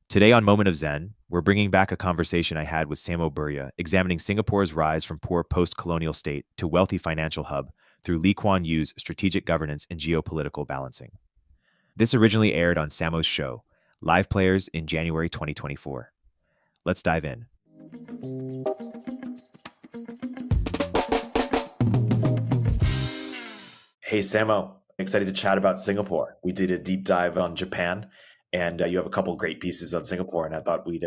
Today on Moment of Zen, we're bringing back a conversation I had with Samo Burja, examining Singapore's rise from poor post-colonial state to wealthy financial hub through Lee Kuan Yew's strategic governance and geopolitical balancing. This originally aired on Samo's show, Live Players, in January 2024. Let's dive in. Hey, Samo, excited to chat about Singapore. We did a deep dive on Japan, and you have a couple great pieces on Singapore, and I thought we'd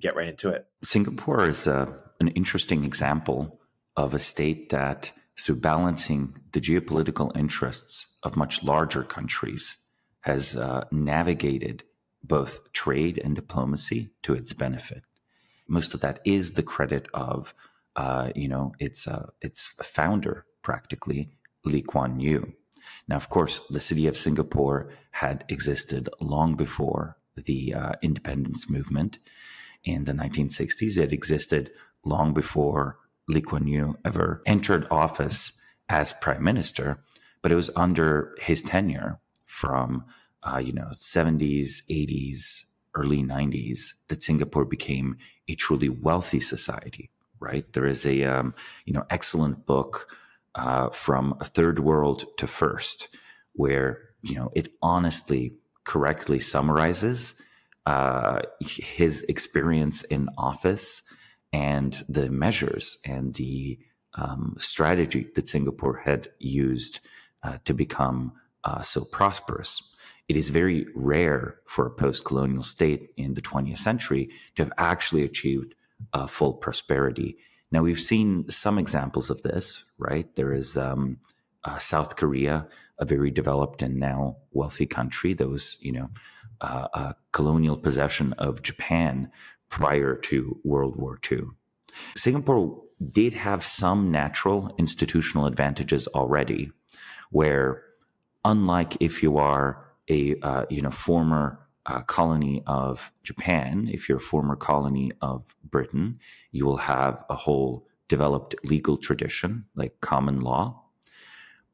get right into it. Singapore is an interesting example of a state that, through balancing the geopolitical interests of much larger countries, has navigated both trade and diplomacy to its benefit. Most of that is the credit of, its founder, practically, Lee Kuan Yew. Now, of course, the city of Singapore had existed long before the independence movement in the 1960s. It existed long before Lee Kuan Yew ever entered office as prime minister, but it was under his tenure from 70s, 80s, early 90s that Singapore became a truly wealthy society. Right? There is a excellent book from Third World to First, where it honestly, correctly summarizes his experience in office and the measures and the strategy that Singapore had used to become so prosperous. It is very rare for a post-colonial state in the 20th century to have actually achieved full prosperity. Now, we've seen some examples of this, right? There is South Korea, a very developed and now wealthy country that was, a colonial possession of Japan prior to World War II. Singapore did have some natural institutional advantages already, where unlike if you are a former colony of Japan, if you're a former colony of Britain, you will have a whole developed legal tradition like common law.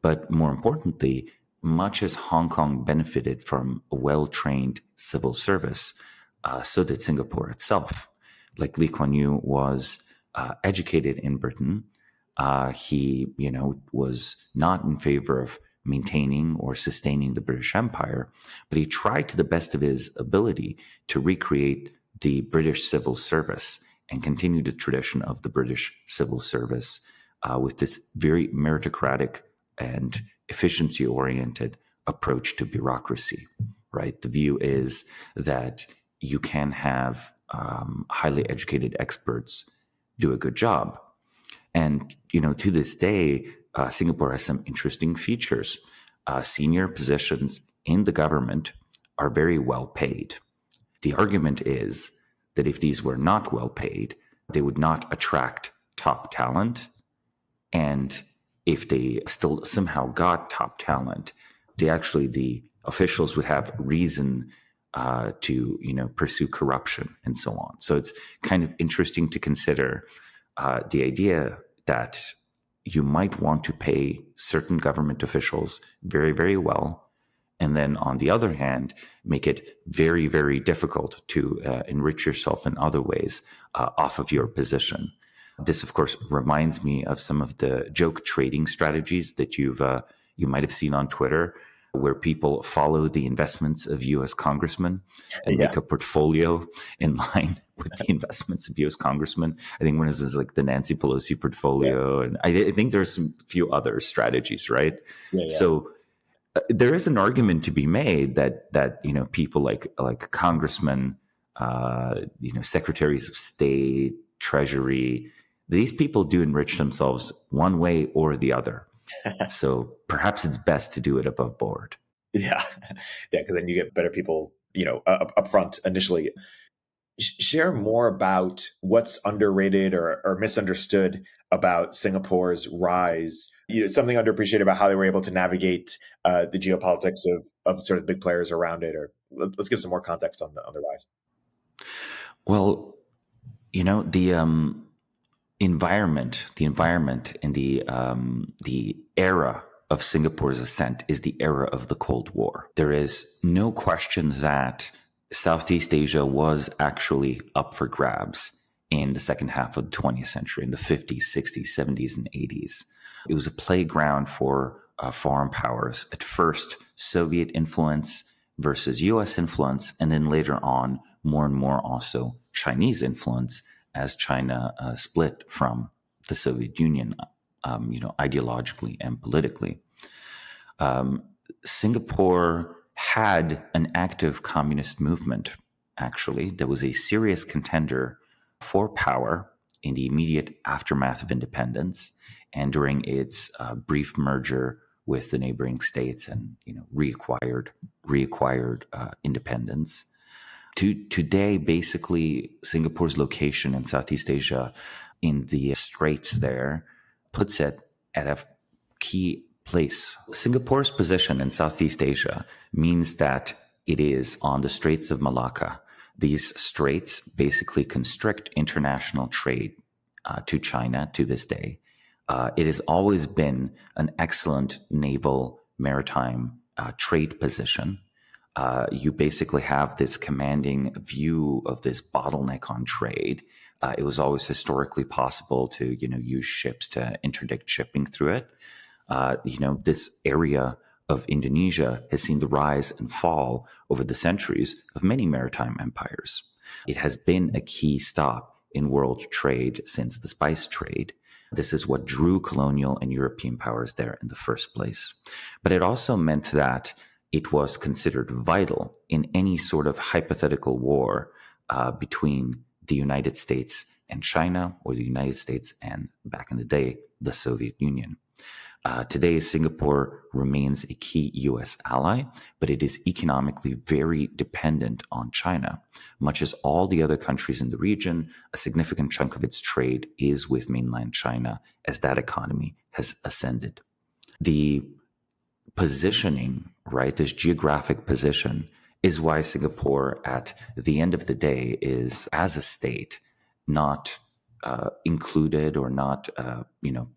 But more importantly, much as Hong Kong benefited from a well-trained civil service, so did Singapore itself. Like Lee Kuan Yew was educated in Britain. He, was not in favor of maintaining or sustaining the British Empire, but he tried to the best of his ability to recreate the British civil service and continue the tradition of the British civil service with this very meritocratic and efficiency-oriented approach to bureaucracy, right? The view is that you can have highly educated experts do a good job. And, to this day, Singapore has some interesting features. Senior positions in the government are very well paid. The argument is that if these were not well paid, they would not attract top talent. And if they still somehow got top talent, the officials would have reason to pursue corruption and so on. So it's kind of interesting to consider the idea that you might want to pay certain government officials very, very well, and then on the other hand, make it very, very difficult to enrich yourself in other ways off of your position. This, of course, reminds me of some of the joke trading strategies that you might have seen on Twitter, where people follow the investments of U.S. congressmen and make a portfolio in line with the investments of U.S. congressmen. I think one is like the Nancy Pelosi portfolio, and I think there's some few other strategies, right? So there is an argument to be made that people like congressmen, secretaries of state, treasury, these people do enrich themselves one way or the other. So perhaps it's best to do it above board. Yeah, because then you get better people, up front initially. Share more about what's underrated or misunderstood about Singapore's rise. Something underappreciated about how they were able to navigate the geopolitics of sort of big players around it. Or let's give some more context on the rise. Well, the environment and the era of Singapore's ascent is the era of the Cold War. There is no question that Southeast Asia was actually up for grabs in the second half of the 20th century, in the 50s, 60s, 70s, and 80s. It was a playground for foreign powers. At first, Soviet influence versus US influence, and then later on, more and more also Chinese influence as China split from the Soviet Union, ideologically and politically. Singapore had an active communist movement, actually. There was a serious contender for power in the immediate aftermath of independence and during its brief merger with the neighboring states and reacquired independence. Today, basically, Singapore's location in Southeast Asia in the Straits there puts it at a key place. Singapore's position in Southeast Asia means that it is on the Straits of Malacca. These straits basically constrict international trade to China to this day. It has always been an excellent naval maritime trade position. You basically have this commanding view of this bottleneck on trade. It was always historically possible to, use ships to interdict shipping through it. This area of Indonesia has seen the rise and fall over the centuries of many maritime empires. It has been a key stop in world trade since the spice trade. This is what drew colonial and European powers there in the first place. But it also meant that it was considered vital in any sort of hypothetical war between the United States and China, or the United States and, back in the day, the Soviet Union. Today, Singapore remains a key U.S. ally, but it is economically very dependent on China. Much as all the other countries in the region, a significant chunk of its trade is with mainland China as that economy has ascended. The positioning, right, this geographic position, is why Singapore, at the end of the day, is, as a state, not included or not,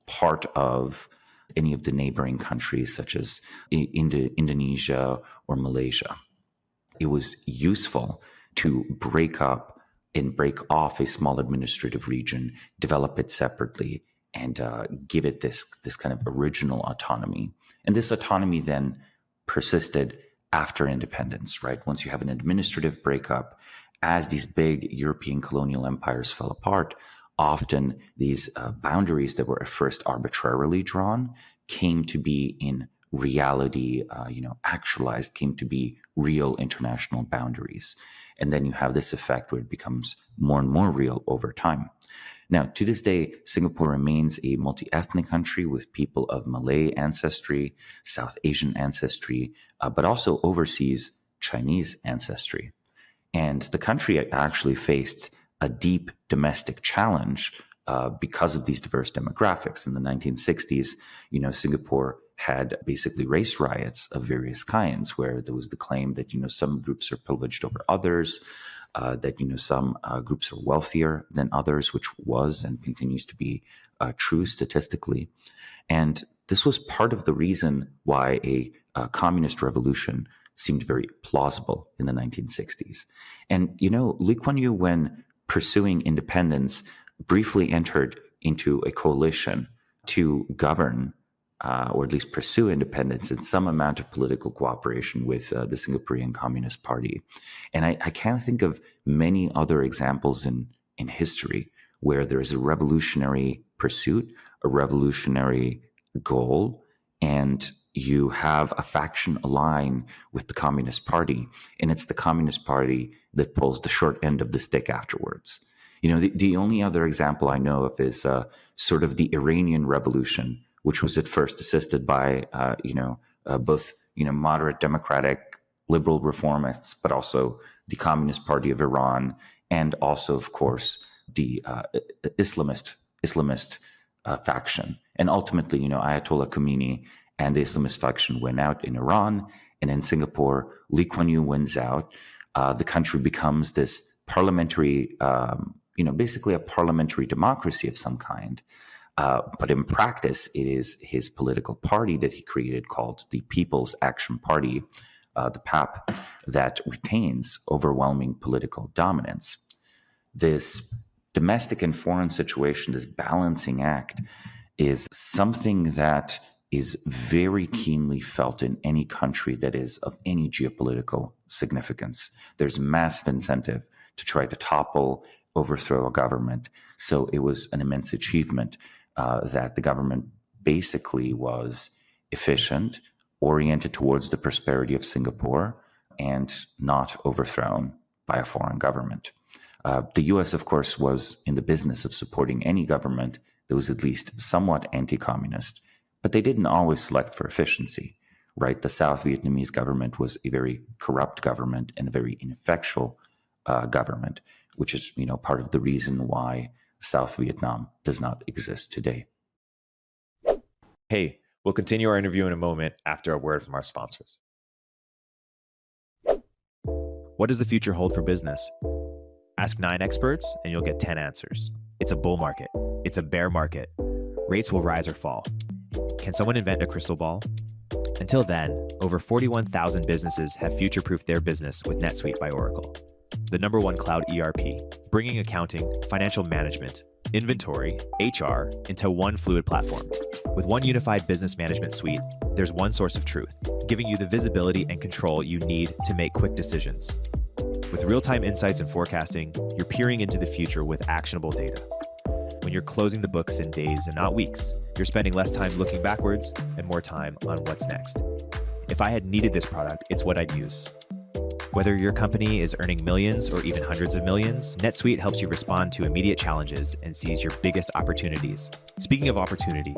part of any of the neighboring countries such as Indonesia or Malaysia. It was useful to break up and break off a small administrative region, develop it separately, and give it this kind of original autonomy. And this autonomy then persisted after independence, right? Once you have an administrative breakup, as these big European colonial empires fell apart, often these boundaries that were at first arbitrarily drawn came to be in reality, actualized, came to be real international boundaries. And then you have this effect where it becomes more and more real over time. Now, to this day, Singapore remains a multi-ethnic country with people of Malay ancestry, South Asian ancestry, but also overseas Chinese ancestry. And the country actually faced a deep domestic challenge because of these diverse demographics. In the 1960s, Singapore had basically race riots of various kinds, where there was the claim that, some groups are privileged over others, that, some groups are wealthier than others, which was and continues to be true statistically. And this was part of the reason why a communist revolution seemed very plausible in the 1960s. And, Lee Kuan Yew, when pursuing independence, briefly entered into a coalition to govern or at least pursue independence in some amount of political cooperation with the Singaporean Communist Party. And I can't think of many other examples in history where there is a revolutionary pursuit, a revolutionary goal, and you have a faction align with the Communist Party, and it's the Communist Party that pulls the short end of the stick afterwards. The only other example I know of is sort of the Iranian Revolution, which was at first assisted by, both, moderate democratic liberal reformists, but also the Communist Party of Iran, and also, of course, the Islamist faction. And ultimately, Ayatollah Khomeini and the Islamist faction went out in Iran, and in Singapore, Lee Kuan Yew wins out. The country becomes this parliamentary, basically a parliamentary democracy of some kind. But in practice, it is his political party that he created called the People's Action Party, the PAP, that retains overwhelming political dominance. This domestic and foreign situation, this balancing act, is something that is very keenly felt in any country that is of any geopolitical significance. There's massive incentive to try to topple, overthrow a government. So it was an immense achievement that the government basically was efficient, oriented towards the prosperity of Singapore, and not overthrown by a foreign government. The US, of course, was in the business of supporting any government that was at least somewhat anti-communist, but they didn't always select for efficiency, right? The South Vietnamese government was a very corrupt government and a very ineffectual government, which is, part of the reason why South Vietnam does not exist today. Hey, we'll continue our interview in a moment after a word from our sponsors. What does the future hold for business? Ask 9 experts and you'll get 10 answers. It's a bull market. It's a bear market. Rates will rise or fall. Can someone invent a crystal ball? Until then, over 41,000 businesses have future-proofed their business with NetSuite by Oracle, the #1 cloud ERP, bringing accounting, financial management, inventory, HR into one fluid platform. With one unified business management suite, there's one source of truth, giving you the visibility and control you need to make quick decisions. With real-time insights and forecasting, you're peering into the future with actionable data. When you're closing the books in days and not weeks, you're spending less time looking backwards and more time on what's next. If I had needed this product, it's what I'd use. Whether your company is earning millions or even hundreds of millions, NetSuite helps you respond to immediate challenges and seize your biggest opportunities. Speaking of opportunity,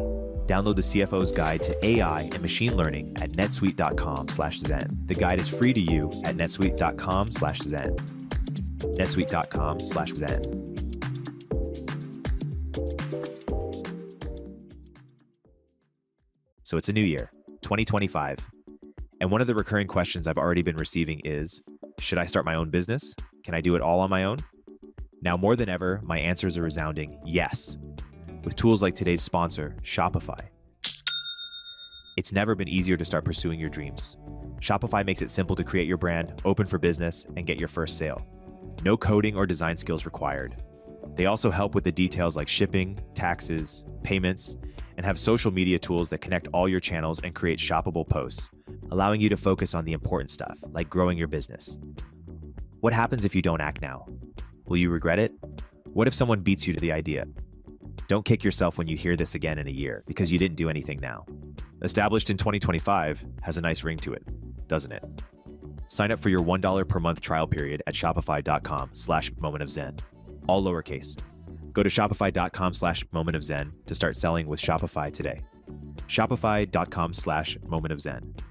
download the CFO's Guide to AI and Machine Learning at netsuite.com/zen. The guide is free to you at netsuite.com/zen. netsuite.com/zen. So it's a new year, 2025. And one of the recurring questions I've already been receiving is, should I start my own business? Can I do it all on my own? Now more than ever, my answers are resounding yes, with tools like today's sponsor, Shopify. It's never been easier to start pursuing your dreams. Shopify makes it simple to create your brand, open for business, and get your first sale. No coding or design skills required. They also help with the details like shipping, taxes, payments, and have social media tools that connect all your channels and create shoppable posts, allowing you to focus on the important stuff, like growing your business. What happens if you don't act now? Will you regret it? What if someone beats you to the idea? Don't kick yourself when you hear this again in a year because you didn't do anything now. Established in 2025 has a nice ring to it, doesn't it? Sign up for your $1 per month trial period at shopify.com/momentofzen, all lowercase. Go to shopify.com/momentofzen to start selling with Shopify today. Shopify.com/momentofzen.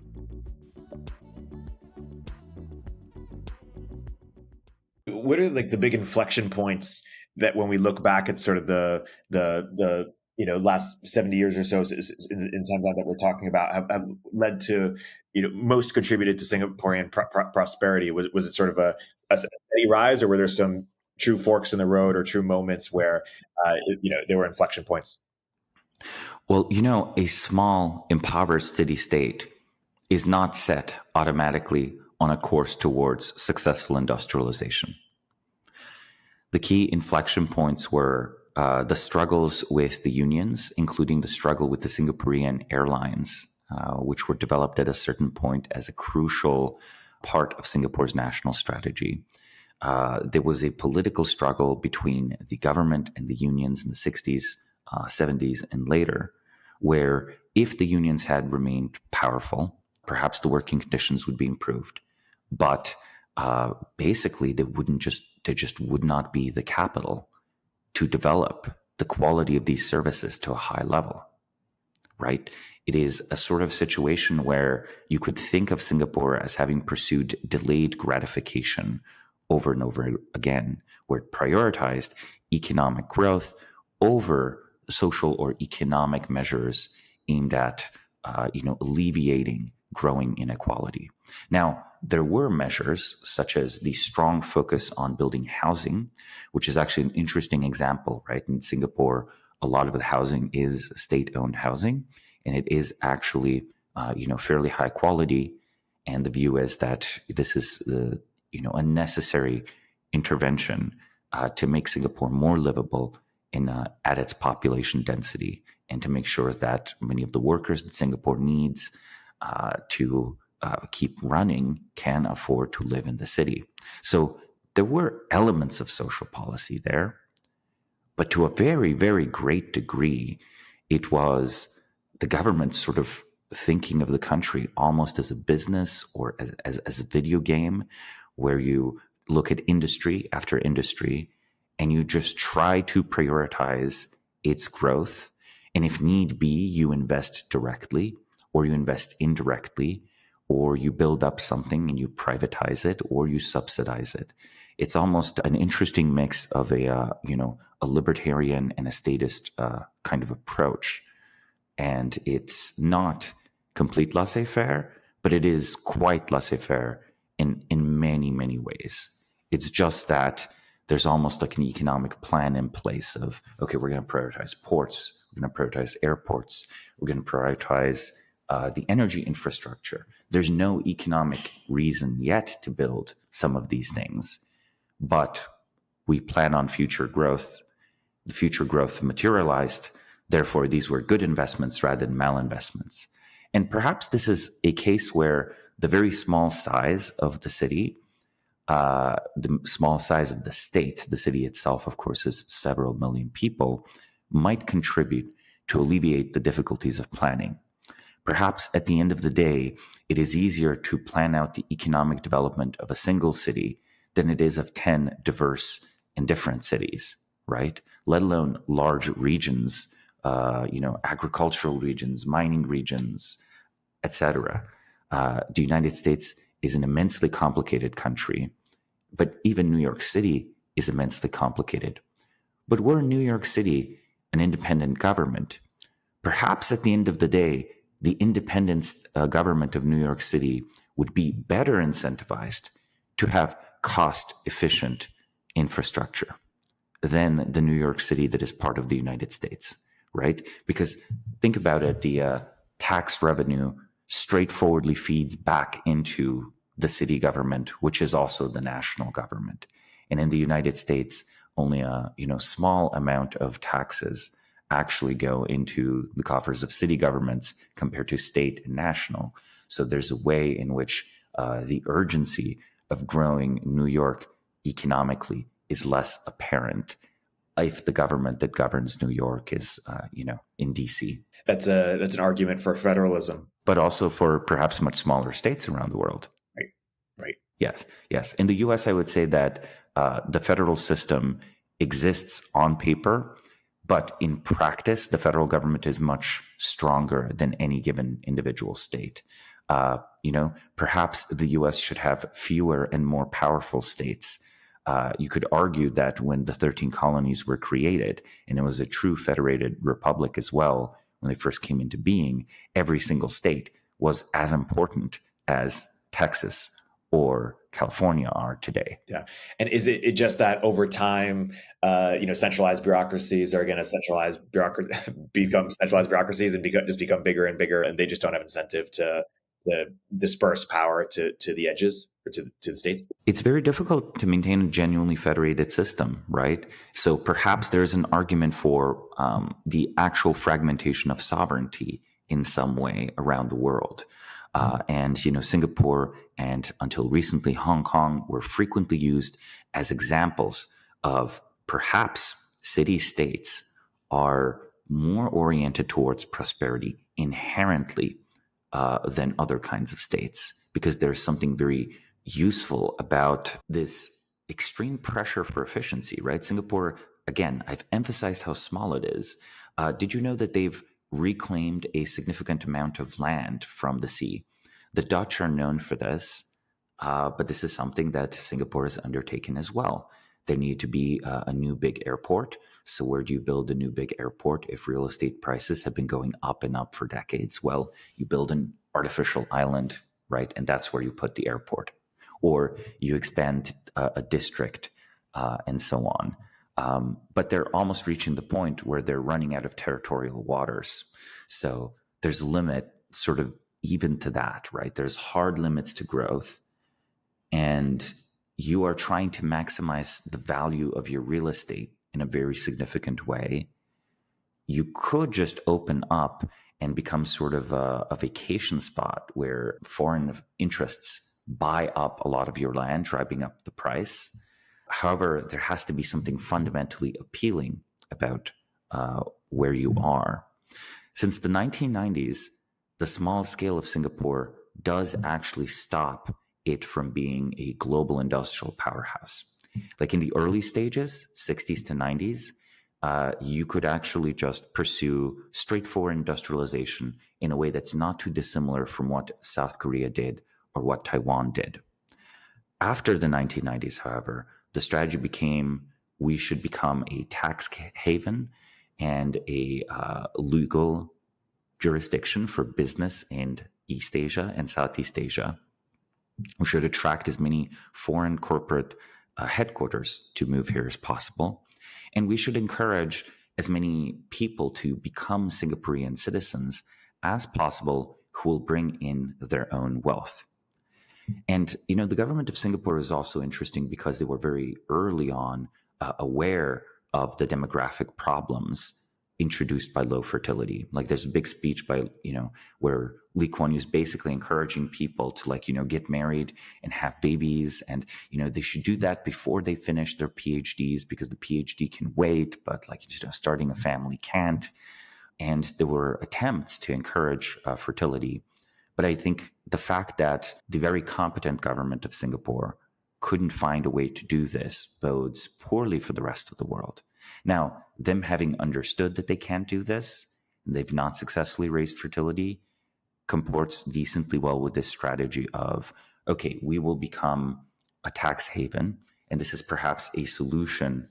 What are like the big inflection points that when we look back at sort of the last 70 years or so in time that we're talking about have led to most contributed to Singaporean prosperity? Was it sort of a steady rise, or were there some true forks in the road or true moments where there were inflection points? Well, a small impoverished city-state is not set automatically on a course towards successful industrialization. The key inflection points were the struggles with the unions, including the struggle with the Singaporean airlines, which were developed at a certain point as a crucial part of Singapore's national strategy. There was a political struggle between the government and the unions in the 60s, 70s, and later, where if the unions had remained powerful, perhaps the working conditions would be improved. But basically, there just would not be the capital to develop the quality of these services to a high level, right? It is a sort of situation where you could think of Singapore as having pursued delayed gratification over and over again, where it prioritized economic growth over social or economic measures aimed at, alleviating growing inequality. Now, there were measures such as the strong focus on building housing, which is actually an interesting example, right? In Singapore, a lot of the housing is state-owned housing, and it is actually, fairly high quality. And the view is that this is a necessary intervention to make Singapore more livable at its population density, and to make sure that many of the workers that Singapore needs to keep running can afford to live in the city. So there were elements of social policy there, but to a very, very great degree, it was the government sort of thinking of the country almost as a business or as a video game, where you look at industry after industry and you just try to prioritize its growth. And if need be, you invest directly or you invest indirectly, or you build up something and you privatize it or you subsidize it. It's almost an interesting mix of a libertarian and a statist kind of approach. And it's not complete laissez-faire, but it is quite laissez-faire in many, many ways. It's just that there's almost like an economic plan in place of, okay, we're going to prioritize ports, we're going to prioritize airports, we're going to prioritize the energy infrastructure. There's no economic reason yet to build some of these things, but we plan on future growth. The future growth materialized. Therefore, these were good investments rather than malinvestments. And perhaps this is a case where the very small size of the city, the small size of the state, the city itself, of course, is several million people, might contribute to alleviate the difficulties of planning. Perhaps at the end of the day, it is easier to plan out the economic development of a single city than it is of 10 diverse and different cities, right? Let alone large regions, agricultural regions, mining regions, etc. The United States is an immensely complicated country, but even New York City is immensely complicated. But were New York City an independent government, perhaps at the end of the day, the independent government of New York City would be better incentivized to have cost-efficient infrastructure than the New York City that is part of the United States, right? Because think about it, the tax revenue straightforwardly feeds back into the city government, which is also the national government. And in the United States, only a small amount of taxes actually go into the coffers of city governments compared to state and national. So there's a way in which the urgency of growing New York economically is less apparent if the government that governs New York is, in DC. That's an argument for federalism, but also for perhaps much smaller states around the world. Right. Yes. In the U.S., I would say that the federal system exists on paper, but in practice, the federal government is much stronger than any given individual state. Perhaps the U.S. should have fewer and more powerful states. You could argue that when the 13 colonies were created, and it was a true federated republic as well, when they first came into being, every single state was as important as Texas or California are today. Yeah. And is it just that over time, centralized bureaucracies are going to become centralized bureaucracies and become bigger and bigger, and they just don't have incentive to disperse power to the edges or to the states? It's very difficult to maintain a genuinely federated system, right? So perhaps there's an argument for the actual fragmentation of sovereignty in some way around the world. And Singapore and until recently Hong Kong were frequently used as examples of perhaps city-states are more oriented towards prosperity inherently than other kinds of states, because there's something very useful about this extreme pressure for efficiency, right? Singapore, again, I've emphasized how small it is. Did you know that they've reclaimed a significant amount of land from the sea? The Dutch are known for this, but this is something that Singapore has undertaken as well. There needed to be a new big airport. So where do you build a new big airport if real estate prices have been going up and up for decades? Well, you build an artificial island, right? And that's where you put the airport. Or you expand a district and so on. But they're almost reaching the point where they're running out of territorial waters. So there's a limit sort of even to that, right? There's hard limits to growth, and you are trying to maximize the value of your real estate in a very significant way. You could just open up and become sort of a vacation spot where foreign interests buy up a lot of your land, driving up the price. However, there has to be something fundamentally appealing about where you are. Since the 1990s, the small scale of Singapore does actually stop it from being a global industrial powerhouse. Like in the early stages, 60s to 90s, you could actually just pursue straightforward industrialization in a way that's not too dissimilar from what South Korea did or what Taiwan did. After the 1990s, however, the strategy became we should become a tax haven and a legal jurisdiction for business in East Asia and Southeast Asia. We should attract as many foreign corporate headquarters to move here as possible. And we should encourage as many people to become Singaporean citizens as possible who will bring in their own wealth. And, the government of Singapore is also interesting because they were very early on aware of the demographic problems introduced by low fertility. Like there's a big speech by, where Lee Kuan Yew is basically encouraging people to get married and have babies. And, they should do that before they finish their PhDs because the PhD can wait, but starting a family can't. And there were attempts to encourage fertility. But I think the fact that the very competent government of Singapore couldn't find a way to do this bodes poorly for the rest of the world. Now, them having understood that they can't do this, and they've not successfully raised fertility, comports decently well with this strategy of, okay, we will become a tax haven, and this is perhaps a solution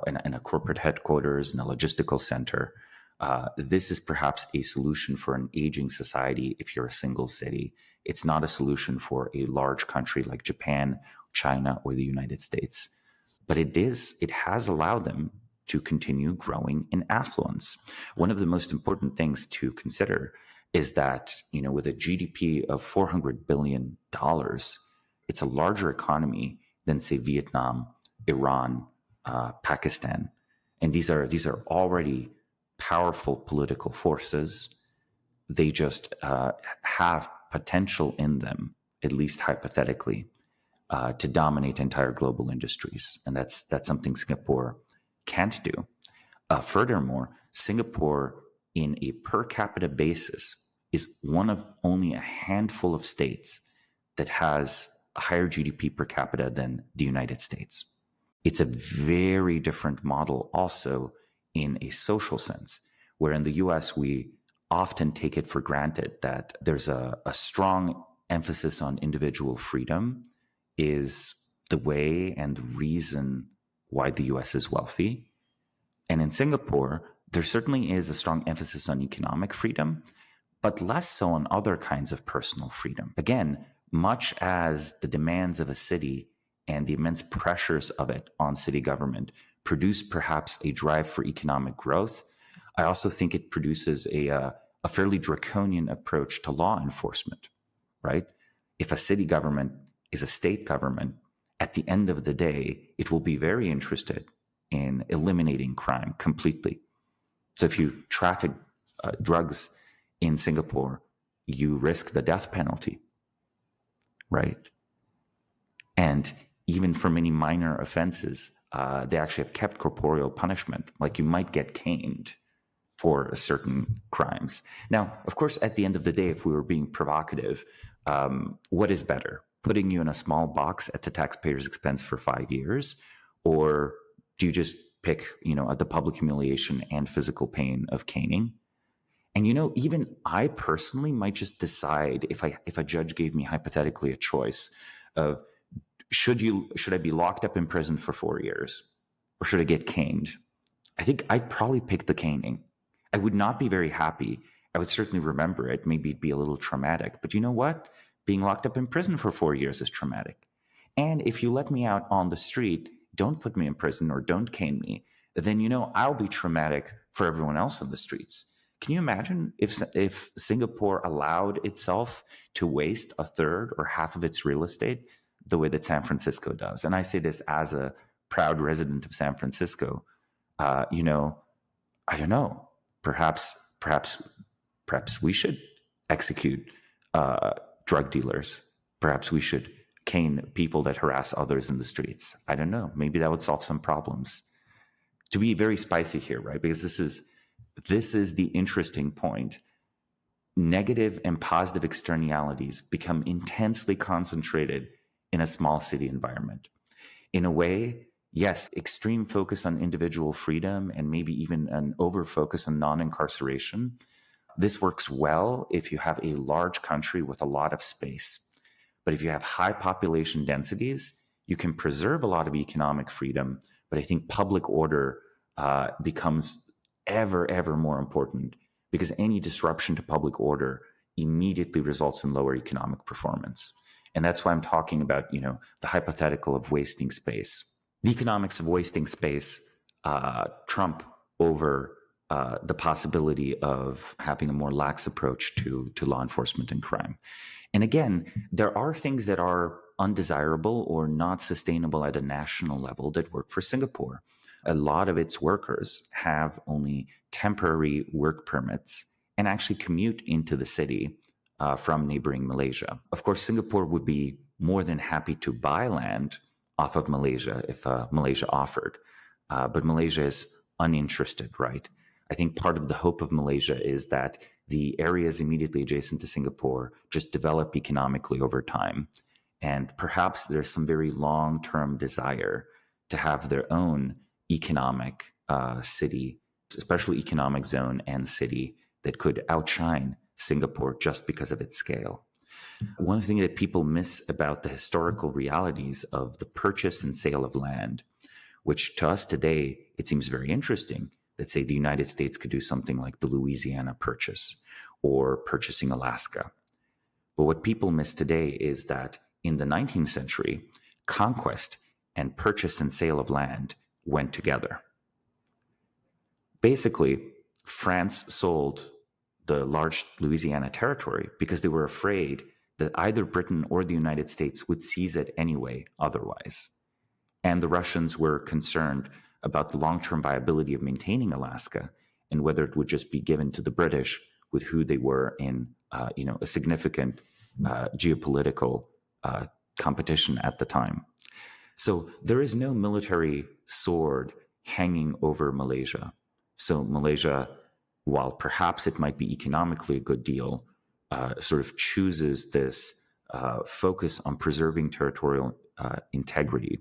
in a corporate headquarters, in a logistical center. This is perhaps a solution for an aging society if you're a single city. It's not a solution for a large country like Japan, China, or the United States. But it has allowed them to continue growing in affluence. One of the most important things to consider is that, with a GDP of $400 billion, it's a larger economy than, say, Vietnam, Iran, Pakistan. And these are already powerful political forces. They just have potential in them, at least hypothetically, to dominate entire global industries. And that's something Singapore can't do. Furthermore, Singapore, in a per capita basis, is one of only a handful of states that has a higher GDP per capita than the United States. It's a very different model also in a social sense, where in the US, we often take it for granted that there's a strong emphasis on individual freedom is the way and the reason why the US is wealthy. And in Singapore, there certainly is a strong emphasis on economic freedom, but less so on other kinds of personal freedom. Again, much as the demands of a city and the immense pressures of it on city government produce perhaps a drive for economic growth, I also think it produces a fairly draconian approach to law enforcement, right? If a city government is a state government, at the end of the day, it will be very interested in eliminating crime completely. So if you traffic drugs in Singapore, you risk the death penalty, right? And even for many minor offenses, they actually have kept corporeal punishment. Like you might get caned for certain crimes. Now, of course, at the end of the day, if we were being provocative, what is better? Putting you in a small box at the taxpayer's expense for 5 years? Or do you just pick, the public humiliation and physical pain of caning? And, even I personally might just decide if a judge gave me hypothetically a choice of, should I be locked up in prison for 4 years or should I get caned? I think I'd probably pick the caning. I would not be very happy. I would certainly remember it. Maybe it'd be a little traumatic, but you know what? Being locked up in prison for 4 years is traumatic. And if you let me out on the street, don't put me in prison or don't cane me, then, I'll be traumatic for everyone else on the streets. Can you imagine if Singapore allowed itself to waste a third or half of its real estate the way that San Francisco does? And I say this as a proud resident of San Francisco. I don't know. Perhaps we should execute drug dealers. Perhaps we should cane people that harass others in the streets. I don't know. Maybe that would solve some problems. To be very spicy here, right? Because this is the interesting point. Negative and positive externalities become intensely concentrated in a small city environment. In a way, yes, extreme focus on individual freedom and maybe even an over focus on non-incarceration. This works well if you have a large country with a lot of space. But if you have high population densities, you can preserve a lot of economic freedom, but I think public order becomes ever more important, because any disruption to public order immediately results in lower economic performance. And that's why I'm talking about, the hypothetical of wasting space. The economics of wasting space trump over the possibility of having a more lax approach to law enforcement and crime. And again, there are things that are undesirable or not sustainable at a national level that work for Singapore. A lot of its workers have only temporary work permits and actually commute into the city from neighboring Malaysia. Of course, Singapore would be more than happy to buy land off of Malaysia if Malaysia offered. But Malaysia is uninterested, right? I think part of the hope of Malaysia is that the areas immediately adjacent to Singapore just develop economically over time. And perhaps there's some very long-term desire to have their own economic city, especially economic zone and city, that could outshine Singapore just because of its scale. One thing that people miss about the historical realities of the purchase and sale of land, which to us today, it seems very interesting that, say, the United States could do something like the Louisiana Purchase or purchasing Alaska. But what people miss today is that in the 19th century, conquest and purchase and sale of land went together. Basically, France sold the large Louisiana territory because they were afraid that either Britain or the United States would seize it anyway otherwise. And the Russians were concerned about the long-term viability of maintaining Alaska and whether it would just be given to the British, with who they were in a significant geopolitical competition at the time. So there is no military sword hanging over Malaysia. So Malaysia, while perhaps it might be economically a good deal, sort of chooses this focus on preserving territorial integrity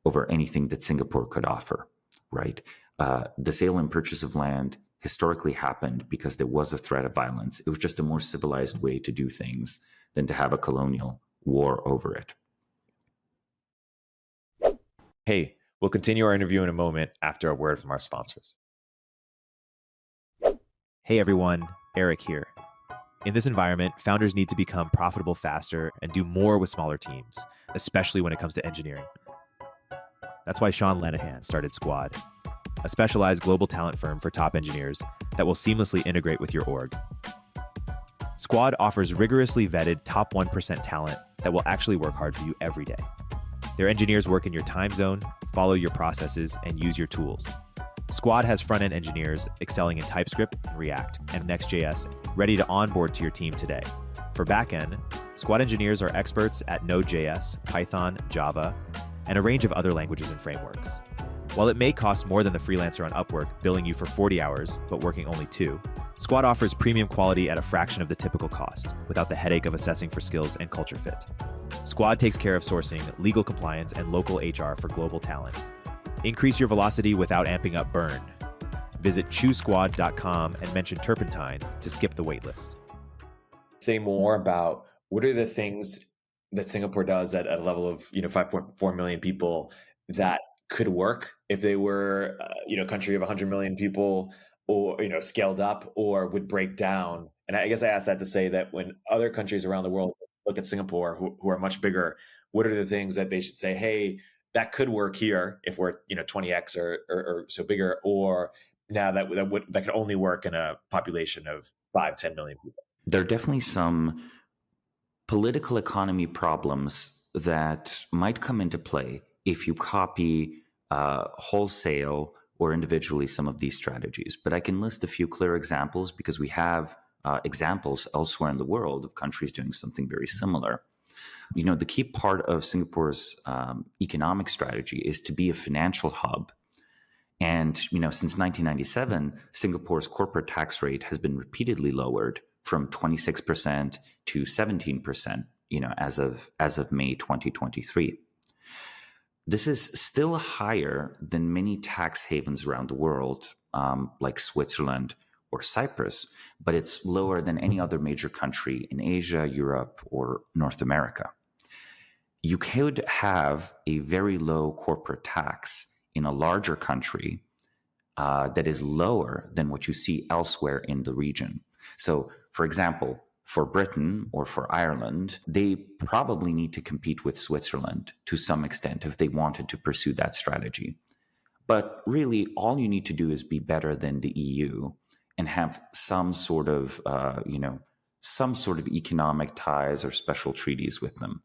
over anything that Singapore could offer, right? The sale and purchase of land historically happened because there was a threat of violence. It was just a more civilized way to do things than to have a colonial war over it. Hey, we'll continue our interview in a moment after a word from our sponsors. Hey everyone, Erik here. In this environment, founders need to become profitable faster and do more with smaller teams, especially when it comes to engineering. That's why Sean Lenihan started Squad, a specialized global talent firm for top engineers that will seamlessly integrate with your org. Squad offers rigorously vetted top 1% talent that will actually work hard for you every day. Their engineers work in your time zone, follow your processes, and use your tools. Squad has front-end engineers excelling in TypeScript and React and Next.js ready to onboard to your team today. For backend, Squad engineers are experts at Node.js, Python, Java, and a range of other languages and frameworks. While it may cost more than the freelancer on Upwork billing you for 40 hours, but working only 2, Squad offers premium quality at a fraction of the typical cost, without the headache of assessing for skills and culture fit. Squad takes care of sourcing, legal compliance, and local HR for global talent. Increase your velocity without amping up burn. Visit choosesquad.com and mention Turpentine to skip the waitlist. Say more about what are the things that Singapore does at a level of 5.4 million people that could work if they were a country of 100 million people, or scaled up, or would break down. And I guess I ask that to say that when other countries around the world look at Singapore who are much bigger, what are the things that they should say, hey, that could work here if we're 20x or so bigger, or Now that can only work in a population of 5-10 million people. There are definitely some political economy problems that might come into play if you copy wholesale or individually some of these strategies. But I can list a few clear examples because we have examples elsewhere in the world of countries doing something very similar. The key part of Singapore's economic strategy is to be a financial hub. And, since 1997, Singapore's corporate tax rate has been repeatedly lowered from 26% to 17%, as of May 2023. This is still higher than many tax havens around the world, like Switzerland or Cyprus, but it's lower than any other major country in Asia, Europe, or North America. You could have a very low corporate tax in a larger country that is lower than what you see elsewhere in the region. So, for example, for Britain or for Ireland, they probably need to compete with Switzerland to some extent if they wanted to pursue that strategy. But really, all you need to do is be better than the EU and have some sort of, economic ties or special treaties with them.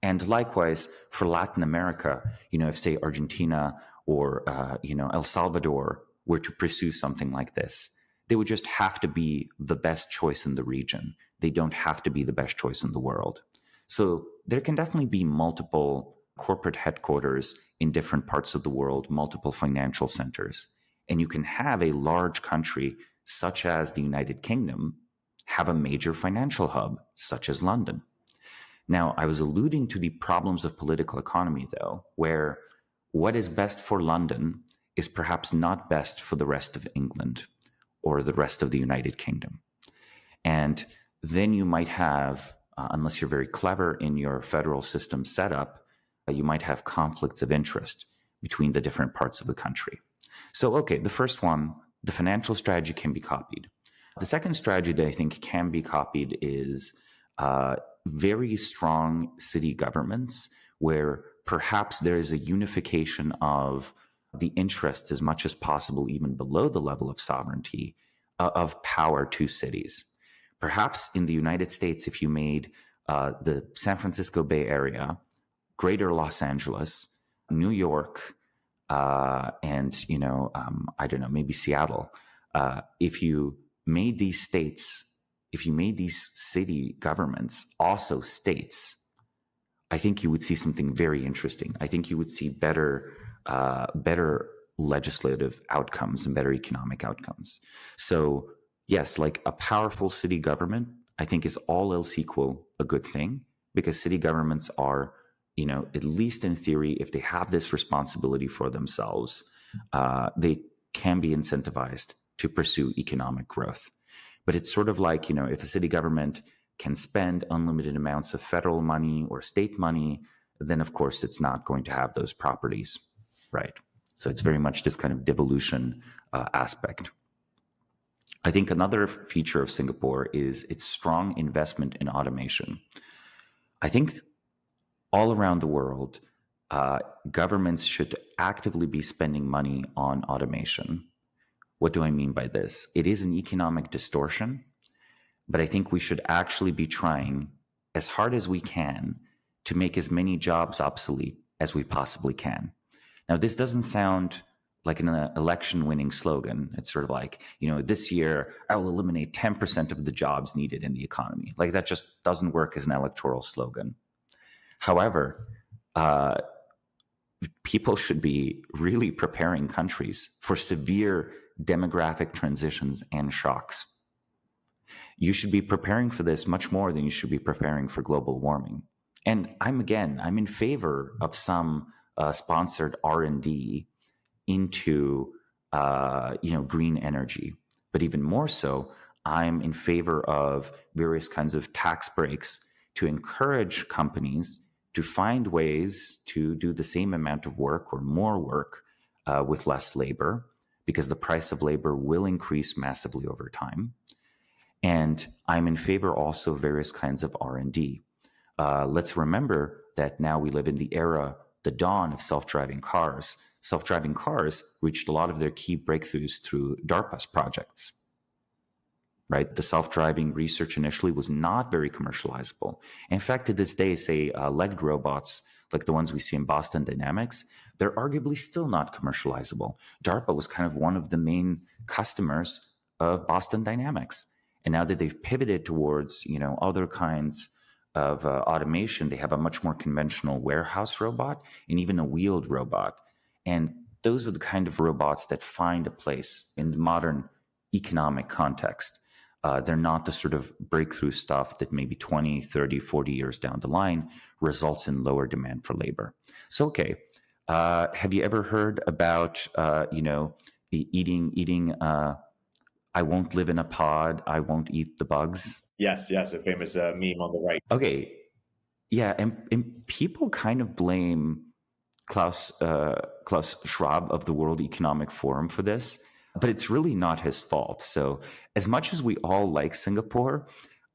And likewise, for Latin America, if say Argentina or, El Salvador were to pursue something like this, they would just have to be the best choice in the region. They don't have to be the best choice in the world. So there can definitely be multiple corporate headquarters in different parts of the world, multiple financial centers. And you can have a large country such as the United Kingdom have a major financial hub, such as London. Now, I was alluding to the problems of political economy, though, where what is best for London is perhaps not best for the rest of England or the rest of the United Kingdom. And then you might have, unless you're very clever in your federal system setup, you might have conflicts of interest between the different parts of the country. So, okay, the first one, the financial strategy can be copied. The second strategy that I think can be copied is very strong city governments where perhaps there is a unification of the interests as much as possible, even below the level of sovereignty, of power to cities. Perhaps in the United States, if you made the San Francisco Bay Area, Greater Los Angeles, New York, and, I don't know, maybe Seattle, if you made these city governments also states, I think you would see something very interesting. I think you would see better legislative outcomes and better economic outcomes. So yes, like a powerful city government, I think is all else equal a good thing, because city governments are, at least in theory, if they have this responsibility for themselves, they can be incentivized to pursue economic growth. But it's sort of like, if a city government can spend unlimited amounts of federal money or state money, then of course it's not going to have those properties, right? So it's very much this kind of devolution aspect. I think another feature of Singapore is its strong investment in automation. I think all around the world, governments should actively be spending money on automation. What do I mean by this? It is an economic distortion, but I think we should actually be trying as hard as we can to make as many jobs obsolete as we possibly can. Now, this doesn't sound like an election-winning slogan. It's sort of like, this year I will eliminate 10% of the jobs needed in the economy. Like, that just doesn't work as an electoral slogan. However, people should be really preparing countries for severe demographic transitions and shocks. You should be preparing for this much more than you should be preparing for global warming. And I'm in favor of some sponsored R&D into green energy. But even more so, I'm in favor of various kinds of tax breaks to encourage companies to find ways to do the same amount of work or more work with less labor, because the price of labor will increase massively over time. And I'm in favor also of various kinds of R&D. Let's remember that now we live in the dawn of self-driving cars. self-driving cars reached a lot of their key breakthroughs through DARPA's projects. Right? The self-driving research initially was not very commercializable. In fact, to this day, say legged robots, like the ones we see in Boston Dynamics, they're arguably still not commercializable. DARPA was kind of one of the main customers of Boston Dynamics. And now that they've pivoted towards, other kinds of automation, they have a much more conventional warehouse robot and even a wheeled robot. And those are the kind of robots that find a place in the modern economic context. They're not the sort of breakthrough stuff that maybe 20, 30, 40 years down the line results in lower demand for labor. So, okay, have you ever heard about, eating, I won't live in a pod, I won't eat the bugs? Yes, a famous meme on the right. Okay, yeah, and people kind of blame Klaus Schwab of the World Economic Forum for this, but it's really not his fault. So as much as we all like Singapore,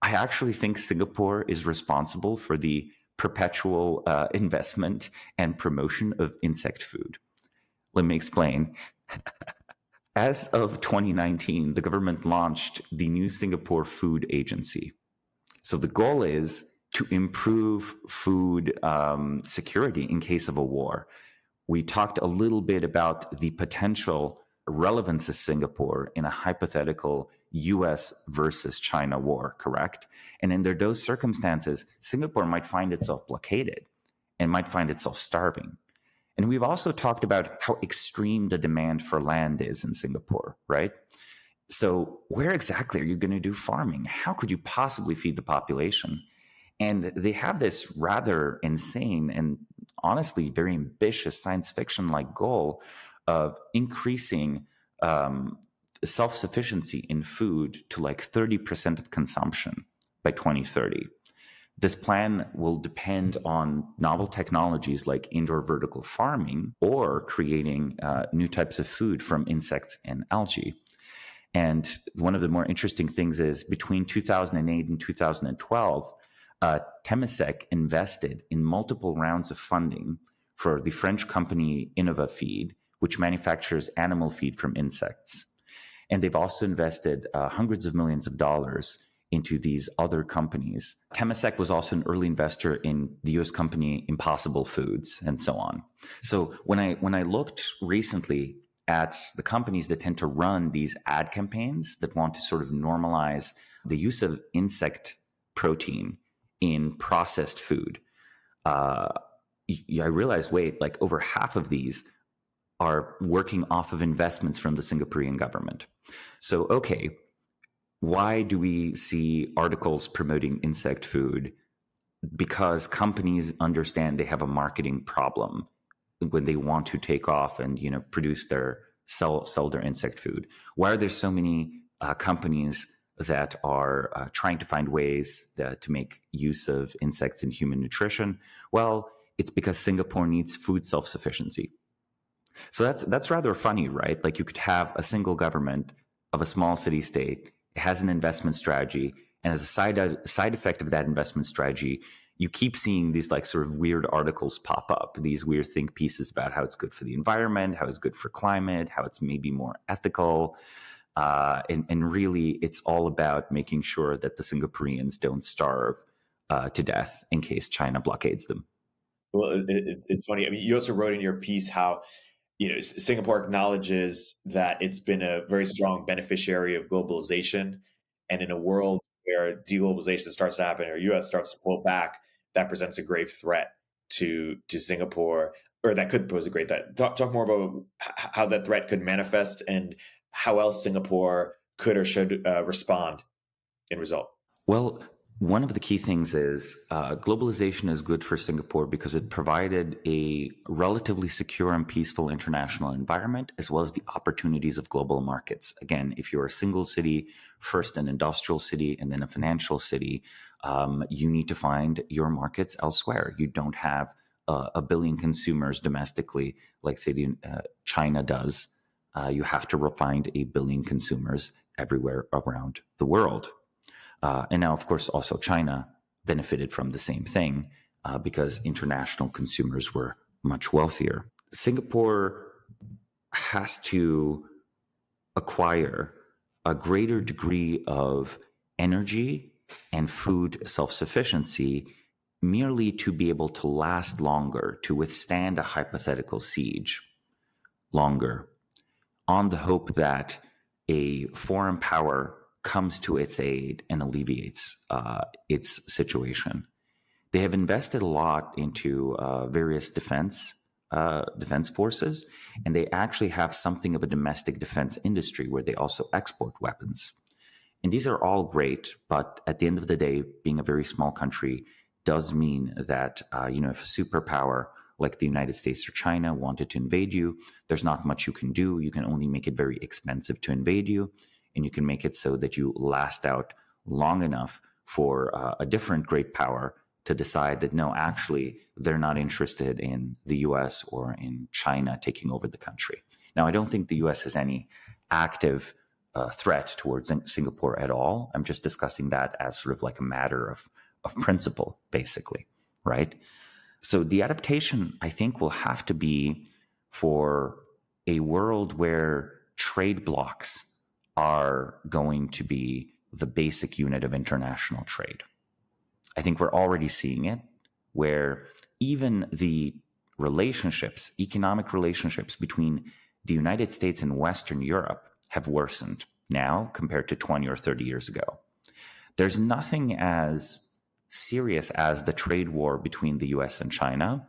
I actually think Singapore is responsible for the perpetual investment and promotion of insect food. Let me explain. As of 2019, the government launched the new Singapore Food Agency. So the goal is to improve food security in case of a war. We talked a little bit about the potential relevance of Singapore in a hypothetical US versus China war, correct? And under those circumstances, Singapore might find itself blockaded and might find itself starving. And we've also talked about how extreme the demand for land is in Singapore, right? So where exactly are you going to do farming? How could you possibly feed the population? And they have this rather insane and honestly very ambitious science fiction-like goal of increasing self-sufficiency in food to like 30% of consumption by 2030. This plan will depend on novel technologies like indoor vertical farming or creating new types of food from insects and algae. And one of the more interesting things is between 2008 and 2012, Temasek invested in multiple rounds of funding for the French company InnovaFeed, which manufactures animal feed from insects. And they've also invested hundreds of millions of dollars into these other companies. Temasek was also an early investor in the US company Impossible Foods and so on. So when I looked recently at the companies that tend to run these ad campaigns that want to sort of normalize the use of insect protein in processed food, I realized, wait, like over half of these are working off of investments from the Singaporean government. So, okay, why do we see articles promoting insect food? Because companies understand they have a marketing problem when they want to take off and produce sell their insect food. Why are there so many companies that are trying to find ways to make use of insects in human nutrition? Well, it's because Singapore needs food self-sufficiency. So that's rather funny, right? Like you could have a single government of a small city state. It has an investment strategy, and as a side effect of that investment strategy, you keep seeing these like sort of weird articles pop up, these weird think pieces about how it's good for the environment, how it's good for climate, how it's maybe more ethical. And really, it's all about making sure that the Singaporeans don't starve to death in case China blockades them. Well, it's funny. I mean, you also wrote in your piece how Singapore acknowledges that it's been a very strong beneficiary of globalization, and in a world where deglobalization starts to happen or U.S. starts to pull back, that presents a grave threat to Singapore, or that could pose a great threat. Talk more about how that threat could manifest and how else Singapore could or should respond in result. Well, one of the key things is globalization is good for Singapore because it provided a relatively secure and peaceful international environment, as well as the opportunities of global markets. Again, if you're a single city, first an industrial city and then a financial city, you need to find your markets elsewhere. You don't have a billion consumers domestically, like say China does. You have to find a billion consumers everywhere around the world. And now, of course, also China benefited from the same thing because international consumers were much wealthier. Singapore has to acquire a greater degree of energy and food self-sufficiency merely to be able to last longer, to withstand a hypothetical siege longer, on the hope that a foreign power comes to its aid and alleviates its situation. They have invested a lot into various defense forces, and they actually have something of a domestic defense industry where they also export weapons. And these are all great, but at the end of the day, being a very small country does mean that if a superpower like the United States or China wanted to invade you, there's not much you can do. You can only make it very expensive to invade you, and you can make it so that you last out long enough for a different great power to decide that, no, actually, they're not interested in the US or in China taking over the country. Now, I don't think the US has any active threat towards Singapore at all. I'm just discussing that as sort of like a matter of principle, basically, right? So the adaptation, I think, will have to be for a world where trade blocs are going to be the basic unit of international trade. I think we're already seeing it, where even the relationships, economic relationships between the United States and Western Europe have worsened now compared to 20 or 30 years ago. There's nothing as serious as the trade war between the US and China,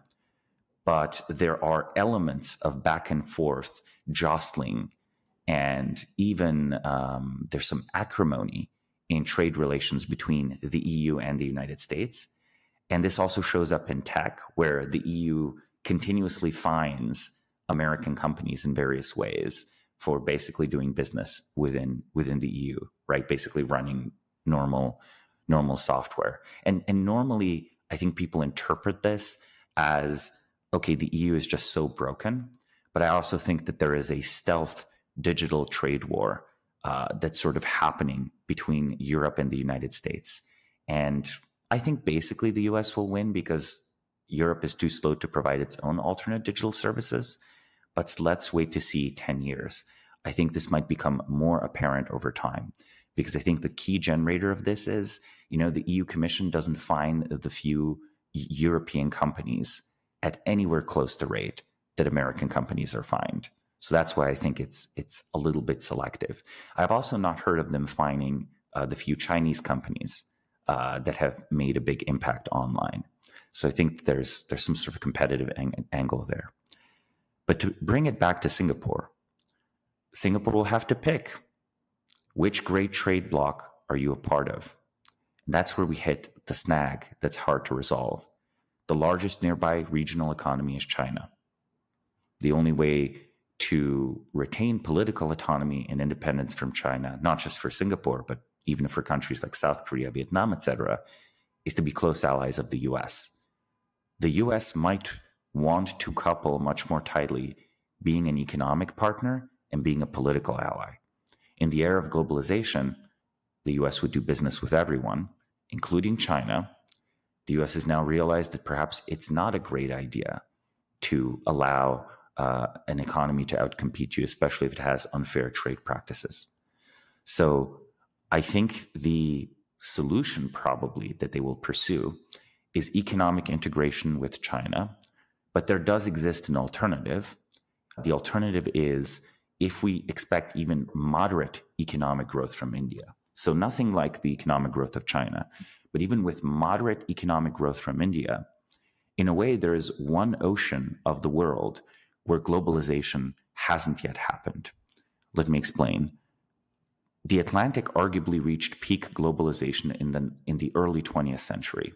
but there are elements of back and forth jostling, and even there's some acrimony in trade relations between the EU and the United States. And this also shows up in tech, where the EU continuously fines American companies in various ways for basically doing business within the EU, right? Basically running normal software. And normally, I think people interpret this as, okay, the EU is just so broken. But I also think that there is a stealth digital trade war that's sort of happening between Europe and the United States. And I think basically the US will win because Europe is too slow to provide its own alternate digital services. But let's wait to see 10 years. I think this might become more apparent over time, because I think the key generator of this is, the EU Commission doesn't find the few European companies at anywhere close to the rate that American companies are fined. So that's why I think it's a little bit selective. I've also not heard of them finding the few Chinese companies that have made a big impact online. So I think there's some sort of competitive angle there. But to bring it back to Singapore will have to pick which great trade bloc are you a part of. And that's where we hit the snag that's hard to resolve. The largest nearby regional economy is China. The only way to retain political autonomy and independence from China, not just for Singapore, but even for countries like South Korea, Vietnam, etc., is to be close allies of the US. The US might want to couple much more tightly being an economic partner and being a political ally. In the era of globalization, the US would do business with everyone, including China. The US has now realized that perhaps it's not a great idea to allow an economy to outcompete you, especially if it has unfair trade practices. So I think the solution probably that they will pursue is economic integration with China, but there does exist an alternative. The alternative is if we expect even moderate economic growth from India. So nothing like the economic growth of China, but even with moderate economic growth from India, in a way, there is one ocean of the world where globalization hasn't yet happened. Let me explain. The Atlantic arguably reached peak globalization in the early 20th century.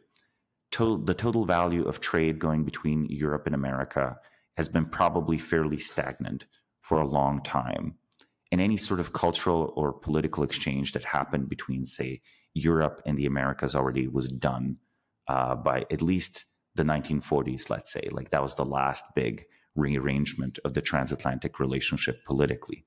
The total value of trade going between Europe and America has been probably fairly stagnant for a long time. And any sort of cultural or political exchange that happened between, say, Europe and the Americas already was done by at least the 1940s, let's say. Like that was the last big rearrangement of the transatlantic relationship politically.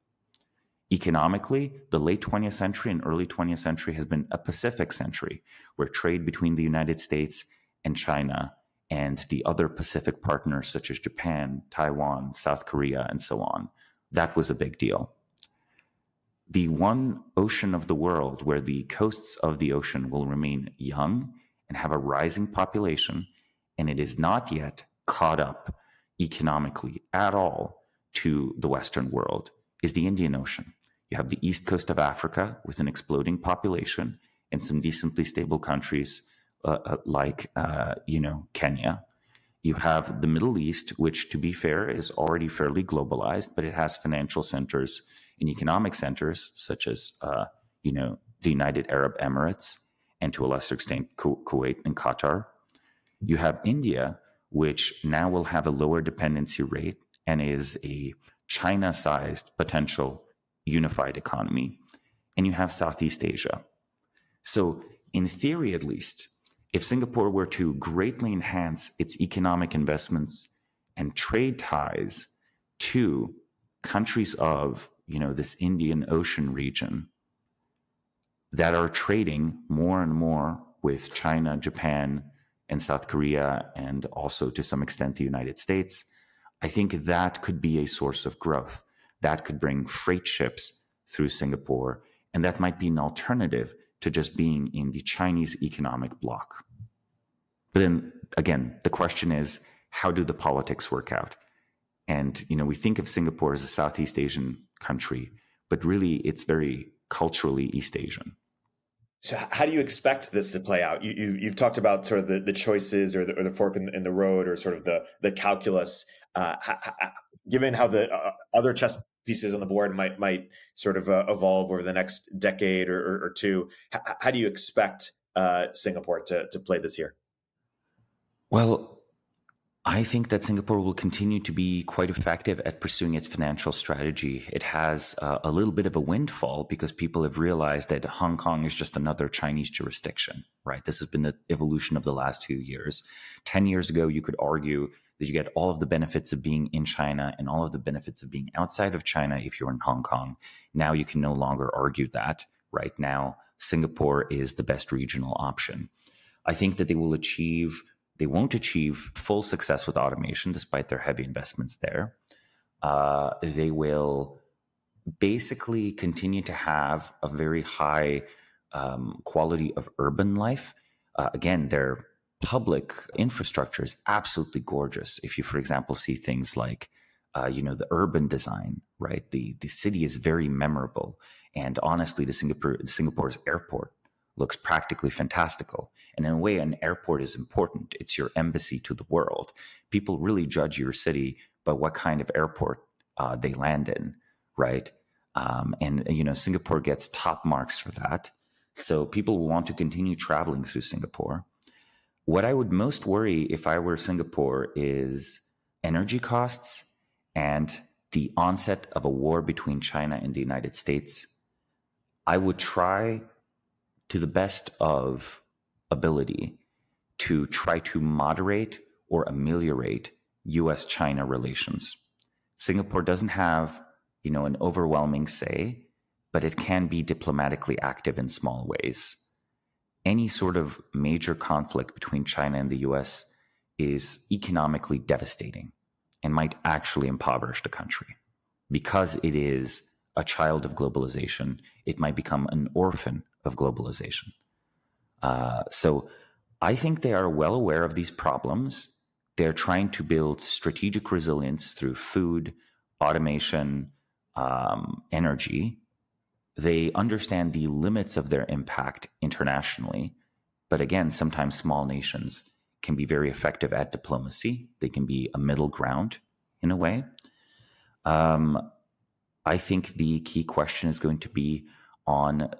Economically, the late 20th century and early 20th century has been a Pacific century where trade between the United States and China and the other Pacific partners such as Japan, Taiwan, South Korea, and so on. That was a big deal. The one ocean of the world where the coasts of the ocean will remain young and have a rising population, and it is not yet caught up economically at all to the Western world, is the Indian Ocean. You have the east coast of Africa with an exploding population and some decently stable countries like Kenya. You have the Middle East, which, to be fair, is already fairly globalized, but it has financial centers and economic centers such as the United Arab Emirates and, to a lesser extent, Kuwait and Qatar. You have India, which now will have a lower dependency rate and is a China-sized potential unified economy. And you have Southeast Asia. So in theory, at least, if Singapore were to greatly enhance its economic investments and trade ties to countries of, this Indian Ocean region that are trading more and more with China, Japan, and South Korea, and also to some extent the United States, I think that could be a source of growth. That could bring freight ships through Singapore, and that might be an alternative to just being in the Chinese economic bloc. But then again, the question is, how do the politics work out? And, we think of Singapore as a Southeast Asian country, but really it's very culturally East Asian. So how do you expect this to play out? You've talked about sort of the choices or the fork in the road, or sort of the calculus. Given how the other chess pieces on the board might sort of evolve over the next decade or two, how do you expect Singapore to play this year? Well, I think that Singapore will continue to be quite effective at pursuing its financial strategy. It has a little bit of a windfall because people have realized that Hong Kong is just another Chinese jurisdiction, right? This has been the evolution of the last few years. 10 years ago, you could argue that you get all of the benefits of being in China and all of the benefits of being outside of China if you're in Hong Kong. Now you can no longer argue that. Right now, Singapore is the best regional option. I think that they won't achieve full success with automation despite their heavy investments there. They will basically continue to have a very high quality of urban life. Again, their public infrastructure is absolutely gorgeous. If you, for example, see things like, the urban design, right? The city is very memorable. And honestly, Singapore's airport looks practically fantastical. And in a way, an airport is important. It's your embassy to the world. People really judge your city by what kind of airport they land in, right? Singapore gets top marks for that. So people will want to continue traveling through Singapore. What I would most worry if I were Singapore is energy costs and the onset of a war between China and the United States. I would try to the best of ability to try to moderate or ameliorate US-China relations. Singapore doesn't have, an overwhelming say, but it can be diplomatically active in small ways. Any sort of major conflict between China and the US is economically devastating and might actually impoverish the country. Because it is a child of globalization, it might become an orphan of globalization. So I think they are well aware of these problems. They're trying to build strategic resilience through food, automation, energy. They understand the limits of their impact internationally. But again, sometimes small nations can be very effective at diplomacy. They can be a middle ground in a way. I think the key question is going to be on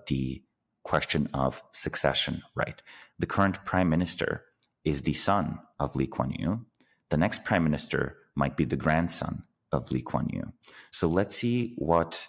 the question of succession, right? The current prime minister is the son of Lee Kuan Yew. The next prime minister might be the grandson of Lee Kuan Yew. So let's see what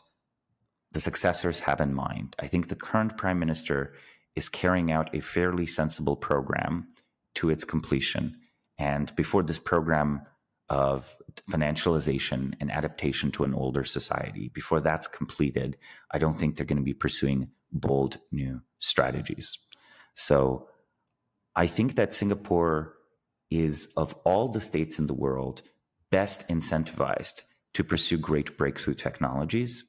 the successors have in mind. I think the current prime minister is carrying out a fairly sensible program to its completion. And before this program of financialization and adaptation to an older society, before that's completed, I don't think they're going to be pursuing bold new strategies. So I think that Singapore is, of all the states in the world, best incentivized to pursue great breakthrough technologies.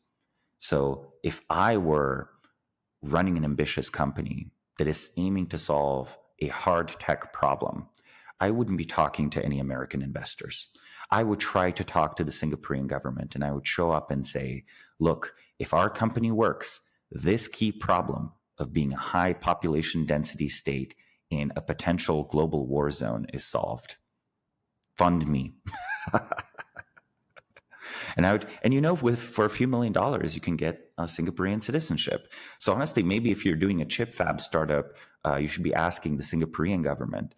So if I were running an ambitious company that is aiming to solve a hard tech problem, I wouldn't be talking to any American investors. I would try to talk to the Singaporean government, and I would show up and say, look, if our company works, this key problem of being a high population density state in a potential global war zone is solved. Fund me. For a few $1 million, you can get a Singaporean citizenship. So honestly, maybe if you're doing a chip fab startup, you should be asking the Singaporean government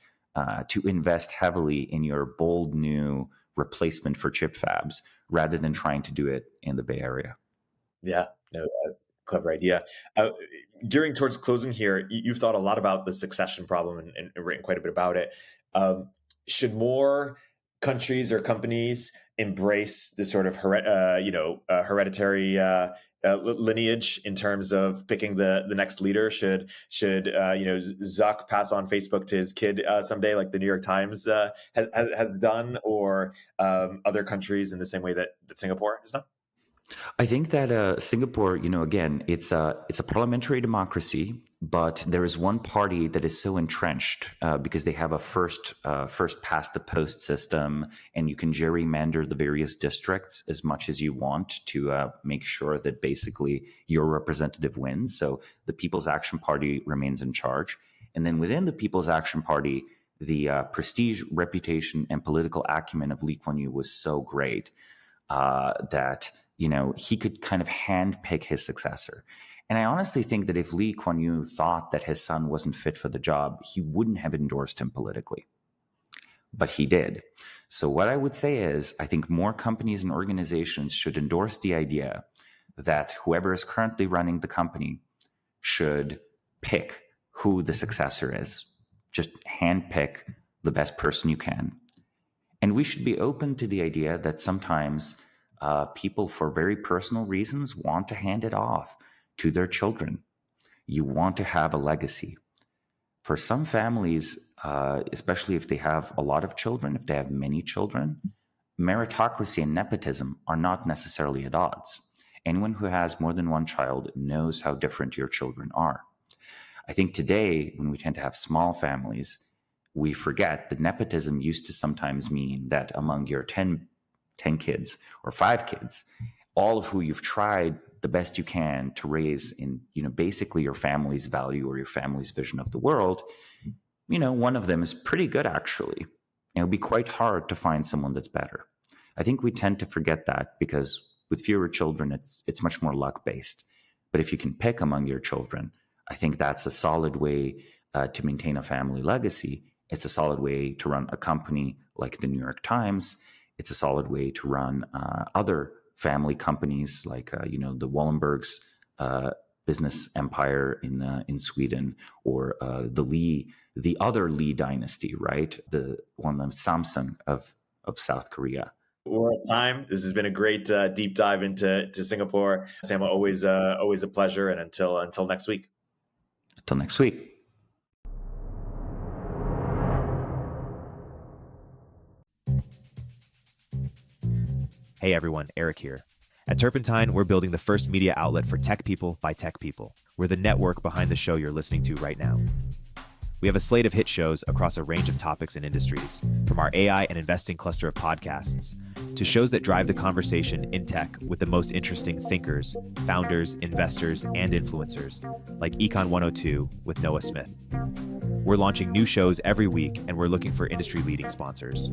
to invest heavily in your bold new replacement for chip fabs rather than trying to do it in the Bay Area. Yeah, no, clever idea. Gearing towards closing here, you've thought a lot about the succession problem and written quite a bit about it. Should more countries or companies embrace this sort of hereditary lineage in terms of picking the next leader? Should Zuck pass on Facebook to his kid someday, like the New York Times has done, or other countries in the same way that Singapore has done? I think that Singapore, again, it's a parliamentary democracy, but there is one party that is so entrenched because they have a first past the post system, and you can gerrymander the various districts as much as you want to make sure that basically your representative wins. So the People's Action Party remains in charge. And then within the People's Action Party, the prestige, reputation, and political acumen of Lee Kuan Yew was so great that he could kind of handpick his successor. And I honestly think that if Lee Kuan Yew thought that his son wasn't fit for the job, he wouldn't have endorsed him politically. But he did. So what I would say is, I think more companies and organizations should endorse the idea that whoever is currently running the company should pick who the successor is. Just handpick the best person you can. And we should be open to the idea that sometimes people, for very personal reasons, want to hand it off to their children. You want to have a legacy. For some families, especially if they have a lot of children, if they have many children, meritocracy and nepotism are not necessarily at odds. Anyone who has more than one child knows how different your children are. I think today, when we tend to have small families, we forget that nepotism used to sometimes mean that among your 10 kids or 5 kids, all of who you've tried the best you can to raise in, basically your family's value or your family's vision of the world, one of them is pretty good actually. And it'll be quite hard to find someone that's better. I think we tend to forget that because with fewer children, it's much more luck-based. But if you can pick among your children, I think that's a solid way to maintain a family legacy. It's a solid way to run a company like the New York Times. It's a solid way to run other family companies like, the Wallenbergs business empire in Sweden, or the other Lee dynasty, right? The one of Samsung of South Korea. We're at time. This has been a great deep dive into Singapore. Samo, always a pleasure. And until next week. Until next week. Hey everyone, Erik here. At Turpentine, we're building the first media outlet for tech people by tech people. We're the network behind the show you're listening to right now. We have a slate of hit shows across a range of topics and industries, from our AI and investing cluster of podcasts to shows that drive the conversation in tech with the most interesting thinkers, founders, investors, and influencers, like Econ 102 with Noah Smith. We're launching new shows every week, and we're looking for industry-leading sponsors.